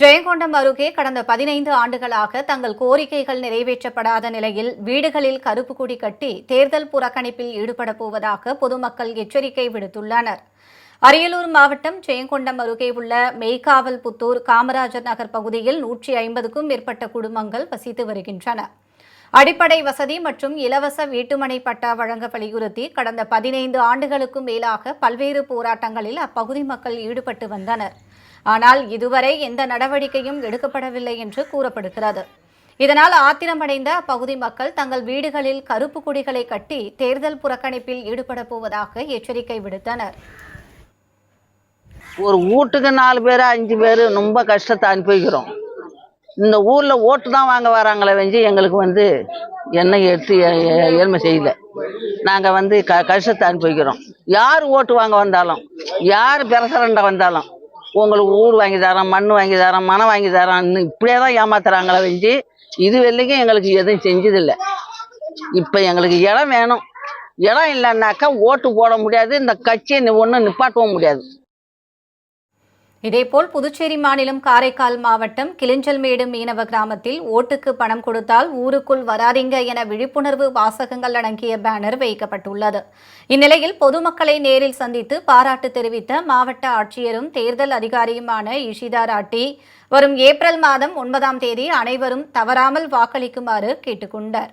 ஜெயங்கொண்டம் அருகே கடந்த 15 ஆண்டுகளாக தங்கள் கோரிக்கைகள் நிறைவேற்றப்படாத நிலையில் வீடுகளில் கருப்பு கொடி கட்டி தேர்தல் புறக்கணிப்பில் ஈடுபடப் போவதாக பொதுமக்கள் எச்சரிக்கை விடுத்துள்ளனர். அரியலூர் மாவட்டம் ஜெயங்கொண்டம் அருகே உள்ள மெய்காவல் புத்தூர் காமராஜர் நகர் பகுதியில் 150க்கும் மேற்பட்ட குடும்பங்கள் வசித்து வருகின்றன. அடிப்படை வசதி மற்றும் இலவச வீட்டுமனை பட்டா வழங்க வலியுறுத்தி கடந்த 15 ஆண்டுகளுக்கும் மேலாக பல்வேறு போராட்டங்களில் அப்பகுதி மக்கள் ஈடுபட்டு வந்தனர். ஆனால் இதுவரை எந்த நடவடிக்கையும் எடுக்கப்படவில்லை என்று கூறப்படுகிறது. இதனால் ஆத்திரமடைந்த அப்பகுதி மக்கள் தங்கள் வீடுகளில் கருப்பு கொடிகளை கட்டி தேர்தல் புறக்கணிப்பில் ஈடுபட போவதாக எச்சரிக்கை விடுத்தனர். ஒரு வீட்டுக்கு 4 பேர் 5 பேர் ரொம்ப கஷ்டத்தை அனுபவிக்கிறோம். இந்த ஊரில் ஓட்டு தான் வாங்க வராங்களே வெஞ்சி எங்களுக்கு எண்ணெய் எடுத்து ஏழ்மை செய்யல. நாங்கள் கஷ்டத்தை அனுபவிக்கிறோம். யார் ஓட்டு வாங்க வந்தாலும், யார் பிரசரண்டை வந்தாலும் உங்களுக்கு ஊர் வாங்கி தரோம், மண் வாங்கி தரோம், மனம் வாங்கி தரோம், இப்படியே தான் ஏமாத்துறாங்களே வெஞ்சி இது வரைக்கும் எங்களுக்கு எதுவும் செஞ்சதில்லை. இப்போ எங்களுக்கு இடம் வேணும். இடம் இல்லைன்னாக்கா ஓட்டு போட முடியாது, இந்த கட்சியை ஒன்றும் நிப்பாட்டவும் முடியாது. இதேபோல் புதுச்சேரி மாநிலம் காரைக்கால் மாவட்டம் கிளிஞ்சல்மேடு மீனவ கிராமத்தில் ஓட்டுக்கு பணம் கொடுத்தால் ஊருக்குள் வராதீங்க என விழிப்புணர்வு வாசகங்கள் அடங்கிய பேனர் வைக்கப்பட்டுள்ளது. இந்நிலையில் பொதுமக்களை நேரில் சந்தித்து பாராட்டு தெரிவித்த மாவட்ட ஆட்சியரும் தேர்தல் அதிகாரியுமான இஷிதா ராட்டி வரும் ஏப்ரல் மாதம் 9ஆம் தேதி அனைவரும் தவறாமல் வாக்களிக்குமாறு கேட்டுக்கொண்டார்.